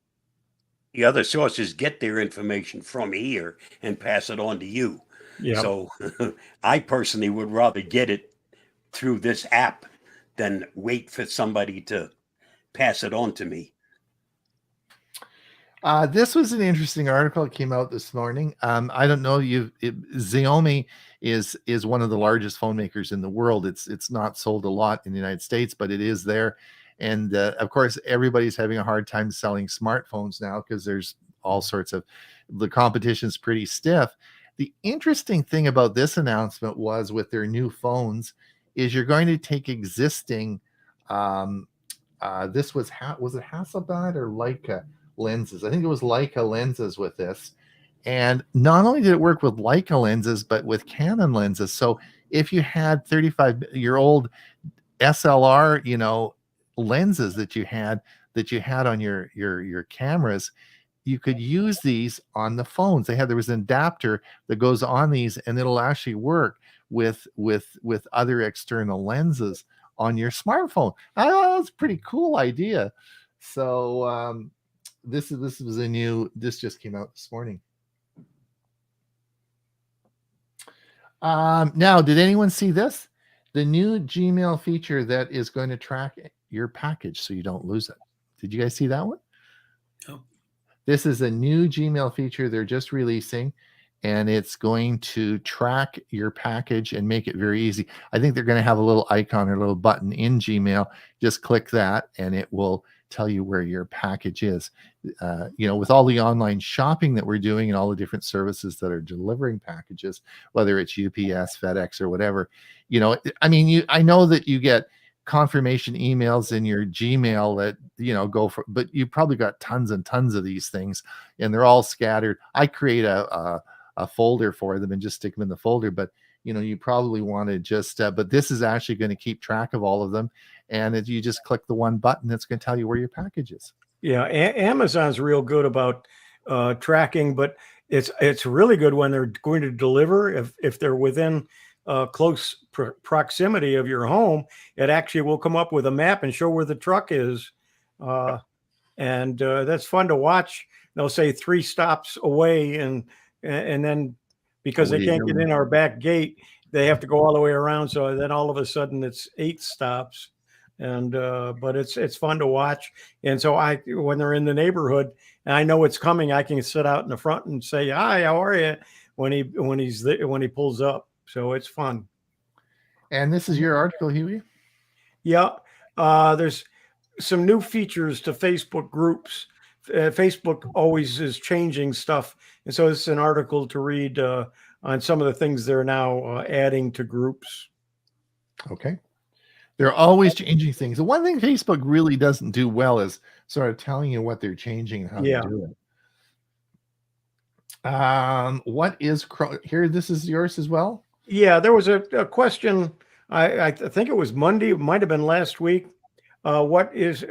The other sources get their information from here and pass it on to you. Yeah. So I personally would rather get it through this app than wait for somebody to pass it on to me. This was an interesting article that came out this morning. I don't know, Xiaomi is one of the largest phone makers in the world. It's not sold a lot in the United States, but it is there. And of course, everybody's having a hard time selling smartphones now because there's all sorts of, the competition's pretty stiff. The interesting thing about this announcement was, with their new phones, is you're going to take existing, this was it Hasselblad or Leica lenses? I think it was Leica lenses with this. And not only did it work with Leica lenses, but with Canon lenses. So if you had 35-year-old SLR, lenses that you had on your cameras, you could use these on the phones. There was an adapter that goes on these, and it'll actually work with other external lenses on your smartphone. I thought that was a pretty cool idea. So this just came out this morning. Now, did anyone see this? The new Gmail feature that is going to track your package so you don't lose it. Did you guys see that one? No. This is a new Gmail feature they're just releasing, and it's going to track your package and make it very easy. I think they're going to have a little icon or a little button in Gmail. Just click that, and it will tell you where your package is. With all the online shopping that we're doing and all the different services that are delivering packages, whether it's UPS, FedEx, or whatever, I know that you get confirmation emails in your Gmail that but you probably got tons and tons of these things, and they're all scattered. I create a folder for them and just stick them in the folder, but you probably want to just but this is actually going to keep track of all of them, and if you just click the one button, it's going to tell you where your package is. Yeah, Amazon's real good about tracking, but it's really good when they're going to deliver. If they're within close proximity of your home, it actually will come up with a map and show where the truck is, and that's fun to watch. They'll say 3 stops away, and then because they can't get in our back gate, they have to go all the way around. So then all of a sudden it's 8 stops. And but it's fun to watch. And so when they're in the neighborhood and I know it's coming, I can sit out in the front and say, "Hi, how are you?" when he pulls up. So it's fun. And this is your article, Huey? Yeah. There's some new features to Facebook groups. Facebook always is changing stuff. And so it's an article to read on some of the things they're now adding to groups. Okay. They're always changing things. The one thing Facebook really doesn't do well is sort of telling you what they're changing and how to do it. What is here? This is yours as well? Yeah, there was a question. I think it was Monday. It might have been last week. What is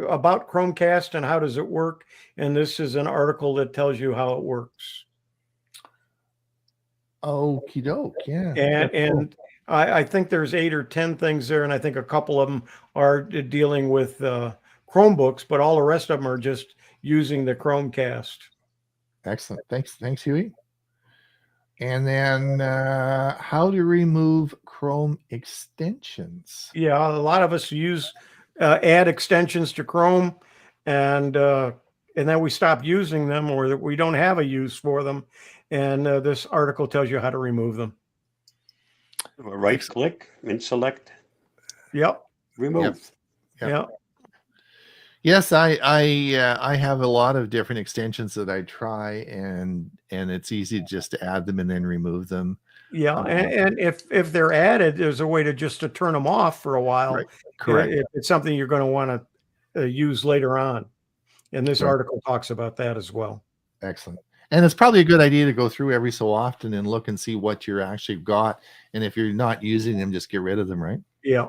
about Chromecast and how does it work? And this is an article that tells you how it works. Okie doke. Yeah. And I think there's 8 or 10 things there, and I think a couple of them are dealing with Chromebooks, but all the rest of them are just using the Chromecast. Excellent. Thanks, Huey. And then how to remove Chrome extensions. Yeah, a lot of us use add extensions to Chrome, and then we stop using them, or that we don't have a use for them. And this article tells you how to remove them. Right click and select Yep. remove. Yep. Yes, I have a lot of different extensions that I try, and it's easy just to add them and then remove them. Yeah, and if they're added, there's a way to turn them off for a while. Right. Correct. If it's something you're going to want to use later on, and this article talks about that as well. Excellent. And it's probably a good idea to go through every so often and look and see what you're actually got, and if you're not using them, just get rid of them. Right. Yeah.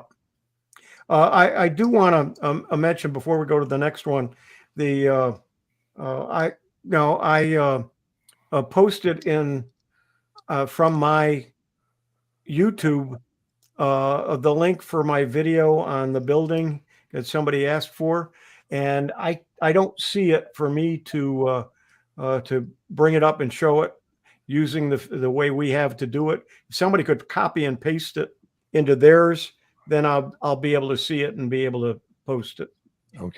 I do want to mention before we go to the next one, I posted in from my YouTube the link for my video on the building that somebody asked for, and I don't see it for me to bring it up and show it using the way we have to do it. If somebody could copy and paste it into theirs, then I'll be able to see it and be able to post it.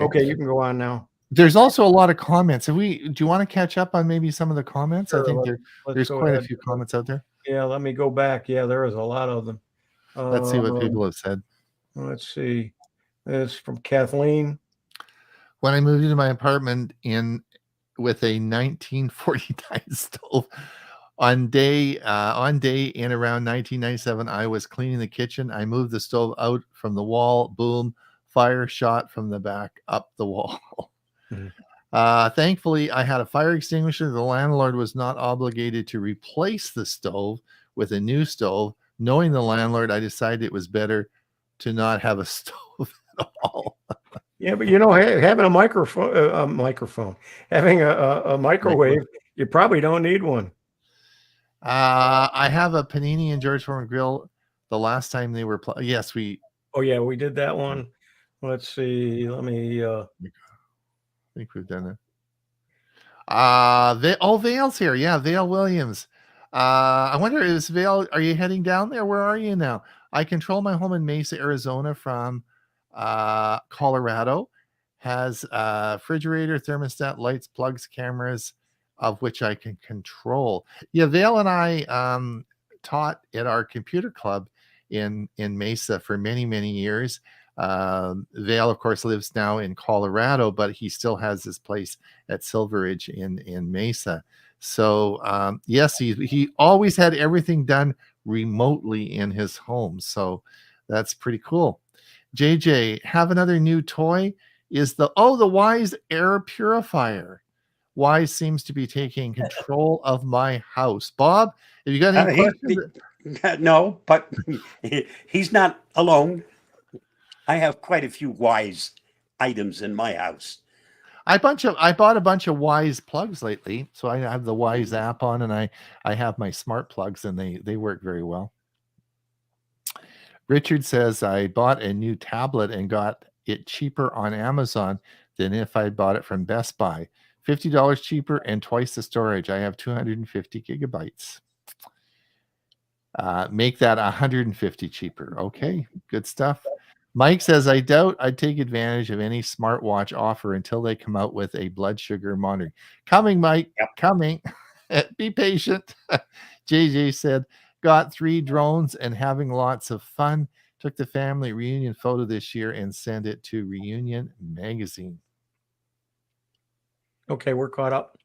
Okay, you can go on now. There's also a lot of comments. Do you want to catch up on maybe some of the comments? Sure, I think there's quite a few comments out there. Yeah, let me go back. Yeah, there is a lot of them. Let's see what people have said. Let's see. This is from Kathleen. When I moved into my apartment with a 1949 stove, on day in around 1997, I was cleaning the kitchen. I moved the stove out from the wall. Boom, fire shot from the back up the wall. Thankfully, I had a fire extinguisher. The landlord was not obligated to replace the stove with a new stove. Knowing the landlord, I decided it was better to not have a stove at all. Yeah, but having a microphone, having a microwave, you probably don't need one. I have a Panini and George Foreman grill. The last time they were yes, we. Oh yeah, we did that one. Let's see. Let me. I think we've done it. Vale's here. Yeah, Vale Williams. I wonder, is Vale? Are you heading down there? Where are you now? I control my home in Mesa, Arizona from Colorado. Has refrigerator, thermostat, lights, plugs, cameras, of which I can control. Yeah, Vale and I taught at our computer club in Mesa for many, many years. Vale, of course, lives now in Colorado, but he still has his place at Silver Ridge in Mesa. So yes, he always had everything done remotely in his home. So that's pretty cool. JJ, have another new toy. Is the Wise air purifier. Wise seems to be taking control of my house. Bob, have you got any questions? No, but he's not alone. I have quite a few Wise items in my house. I bought a bunch of Wise plugs lately. So I have the Wise app on, and I have my smart plugs, and they work very well. Richard says, I bought a new tablet and got it cheaper on Amazon than if I bought it from Best Buy. $50 cheaper and twice the storage. I have 250 gigabytes. Make that 150 cheaper. Okay, good stuff. Mike says, I doubt I'd take advantage of any smartwatch offer until they come out with a blood sugar monitoring. Coming, Mike. Yep. Coming. Be patient. JJ said, got 3 drones and having lots of fun. Took the family reunion photo this year and sent it to Reunion Magazine. Okay, we're caught up.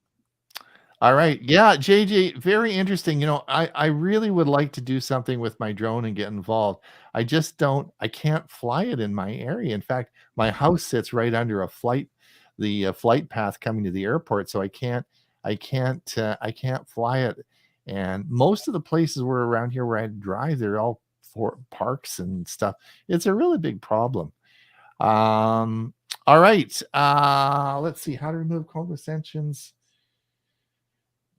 All right. Yeah, JJ, very interesting. I really would like to do something with my drone and get involved. I can't fly it in my area. In fact, my house sits right under the flight path coming to the airport. So I can't fly it. And most of the places around here where I drive, they're all for parks and stuff. It's a really big problem. All right. Let's see how to remove Chrome extensions.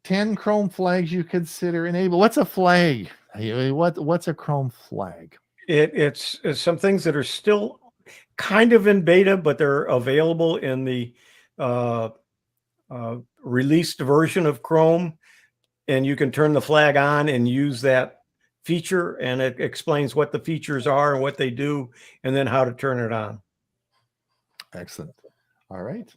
10 Chrome flags you consider enable. What's a flag? What's a Chrome flag? It's some things that are still kind of in beta, but they're available in the uh, released version of Chrome, and you can turn the flag on and use that feature, and it explains what the features are and what they do, and then how to turn it on. Excellent. All right.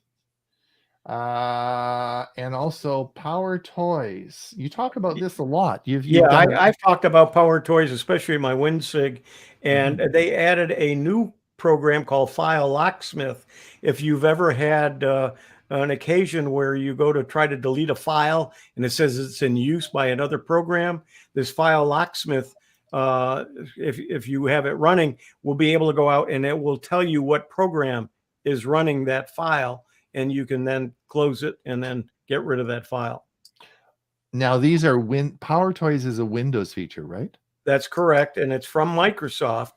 And also Power Toys. You talk about this a lot. I've talked about Power Toys, especially my WinSig, and they added a new program called File Locksmith. If you've ever had an occasion where you go to try to delete a file and it says it's in use by another program, this File Locksmith, if you have it running, will be able to go out and it will tell you what program is running that file, and you can then close it and then get rid of that file. Now, these are Power Toys is a Windows feature, right? That's correct, and it's from Microsoft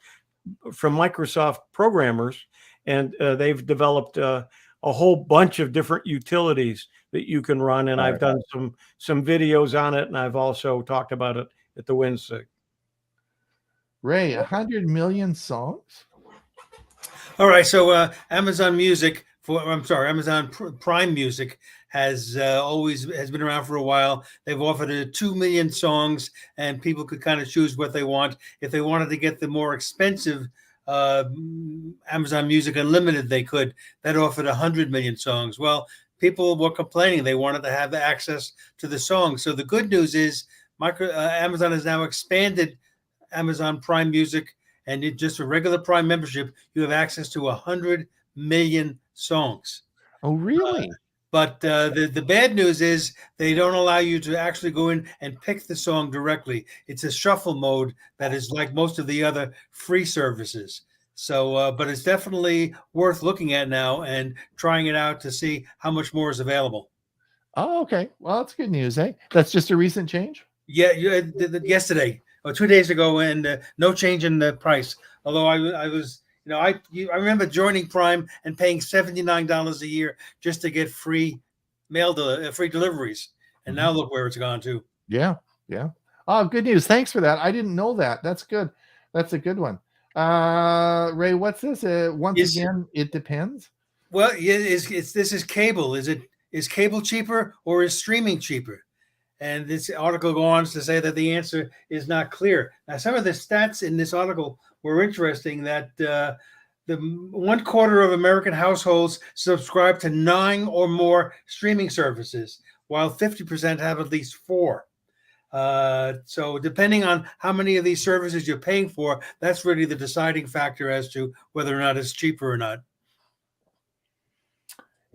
programmers, and they've developed a whole bunch of different utilities that you can run. And I've done some videos on it, and I've also talked about it at the WinSig. Ray, 100 million songs. All right, so Amazon Prime Music has been around for a while. They've offered 2 million songs, and people could kind of choose what they want. If they wanted to get the more expensive Amazon Music Unlimited, they could. That offered 100 million songs. Well, people were complaining they wanted to have access to the songs. So the good news is Amazon has now expanded Amazon Prime Music, and just a regular Prime membership, you have access to 100 million songs. Oh, really? But the bad news is they don't allow you to actually go in and pick the song directly. It's a shuffle mode that is like most of the other free services. So, but it's definitely worth looking at now and trying it out to see how much more is available. Oh, okay. Well, that's good news, eh? That's just a recent change? Yeah, yesterday or 2 days ago, and no change in the price. Although I was, I remember joining Prime and paying $79 a year just to get free free deliveries, and now look where it's gone to. Yeah. Oh, good news. Thanks for that. I didn't know that. That's good. That's a good one. Ray, what's this? Again, it depends. Well, this is cable. Is cable cheaper or is streaming cheaper? And this article goes on to say that the answer is not clear. Now, some of the stats in this article were interesting, that the 1/4 of American households subscribe to 9 or more streaming services, while 50% have at least 4. So depending on how many of these services you're paying for, that's really the deciding factor as to whether or not it's cheaper or not.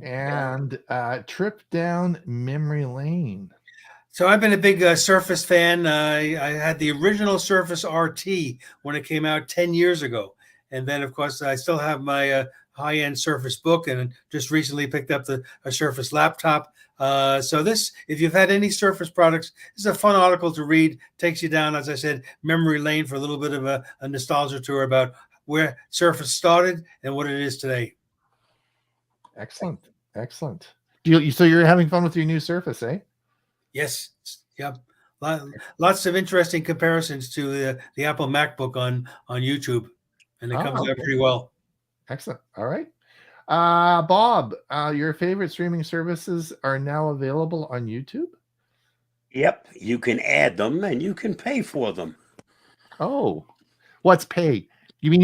And trip down memory lane. So I've been a big Surface fan. I had the original Surface RT when it came out 10 years ago. And then, of course, I still have my high-end Surface Book, and just recently picked up a Surface laptop. So this, if you've had any Surface products, this is a fun article to read. Takes you down, as I said, memory lane for a little bit of a nostalgia tour about where Surface started and what it is today. Excellent. So you're having fun with your new Surface, eh? Yes. Yep. Lots of interesting comparisons to the Apple MacBook on YouTube, and it comes out pretty well. Excellent. All right. Bob, your favorite streaming services are now available on YouTube? Yep. You can add them and you can pay for them. Oh, what's pay? You mean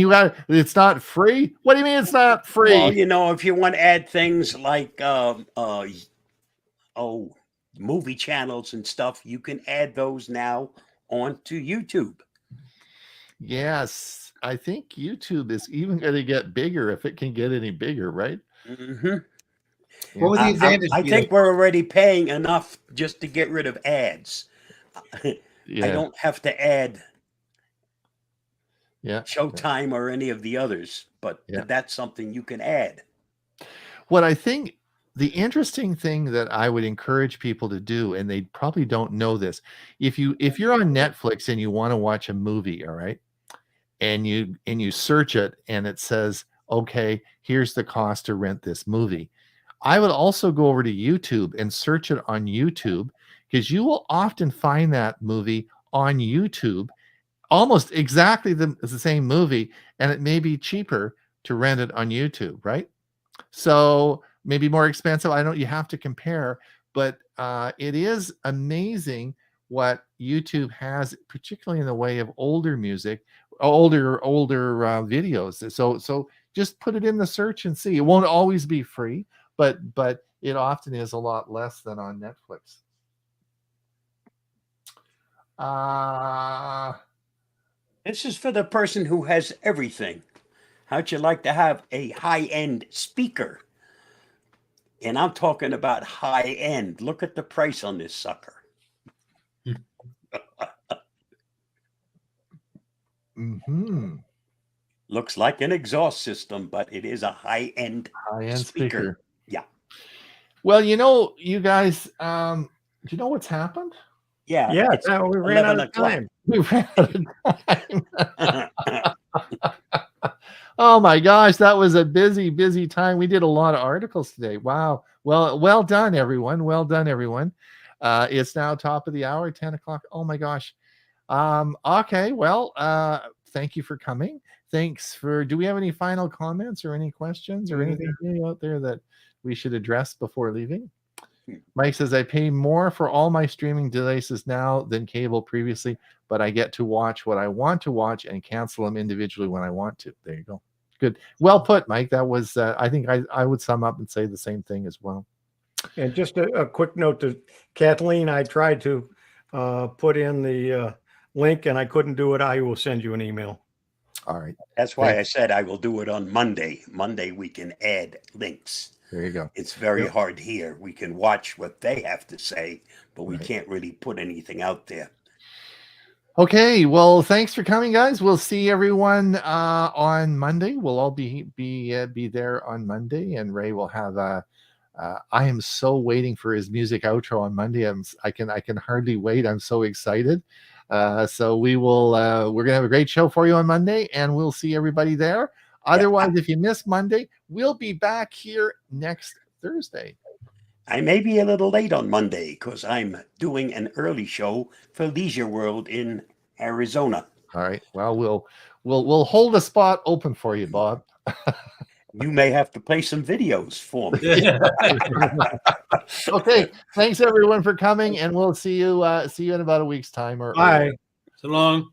it's not free? What do you mean it's not free? Well, if you want to add things like movie channels and stuff, you can add those now onto YouTube. Yes, I think YouTube is even going to get bigger, if it can get any bigger, right? Mm-hmm. What was the advantage? I think we're already paying enough just to get rid of ads. Yeah. I don't have to add Yeah. Showtime or any of the others, but that's something you can add. What I think the interesting thing that I would encourage people to do, and they probably don't know this, if you're on Netflix and you want to watch a movie, all right, and you search it and it says, okay, here's the cost to rent this movie. I would also go over to YouTube and search it on YouTube, because you will often find that movie on YouTube, almost exactly the same movie, and it may be cheaper to rent it on YouTube, right? So maybe more expensive. I don't. You have to compare, but it is amazing what YouTube has, particularly in the way of older music, older videos. So just put it in the search and see. It won't always be free, but it often is a lot less than on Netflix. This is for the person who has everything. How'd you like to have a high-end speaker? And I'm talking about high-end. Look at the price on this sucker. Mm-hmm. Looks like an exhaust system, but it is a high-end speaker. Yeah. Well, you guys, do you know what's happened? Yeah. Yeah, we ran out of time. We ran out of time. Oh my gosh, that was a busy time. We did a lot of articles today. Wow. Well done, everyone. Well done, everyone. It's now top of the hour, 10 o'clock. Oh my gosh. Okay. Well, thank you for coming. Do we have any final comments or any questions or anything out there that we should address before leaving? Mike says, I pay more for all my streaming devices now than cable previously, but I get to watch what I want to watch and cancel them individually when I want to. There you go. Good. Well put, Mike. That was, I think I would sum up and say the same thing as well. And just a quick note to Kathleen, I tried to put in the link and I couldn't do it. I will send you an email. All right. That's why I said I will do it on Monday. Monday, we can add links. There you go. It's very hard here. We can watch what they have to say, but we can't really put anything out there. Okay. Well, thanks for coming, guys. We'll see everyone on Monday. We'll all be there on Monday, and Ray will have I am so waiting for his music outro on Monday. I can hardly wait. I'm so excited. So we're gonna have a great show for you on Monday, and we'll see everybody there. Otherwise, if you miss Monday, we'll be back here next Thursday. I may be a little late on Monday because I'm doing an early show for Leisure World in Arizona. All right. Well, we'll hold a spot open for you, Bob. You may have to play some videos for me. Okay. Thanks everyone for coming, and we'll see you in about a week's time. Bye. So long.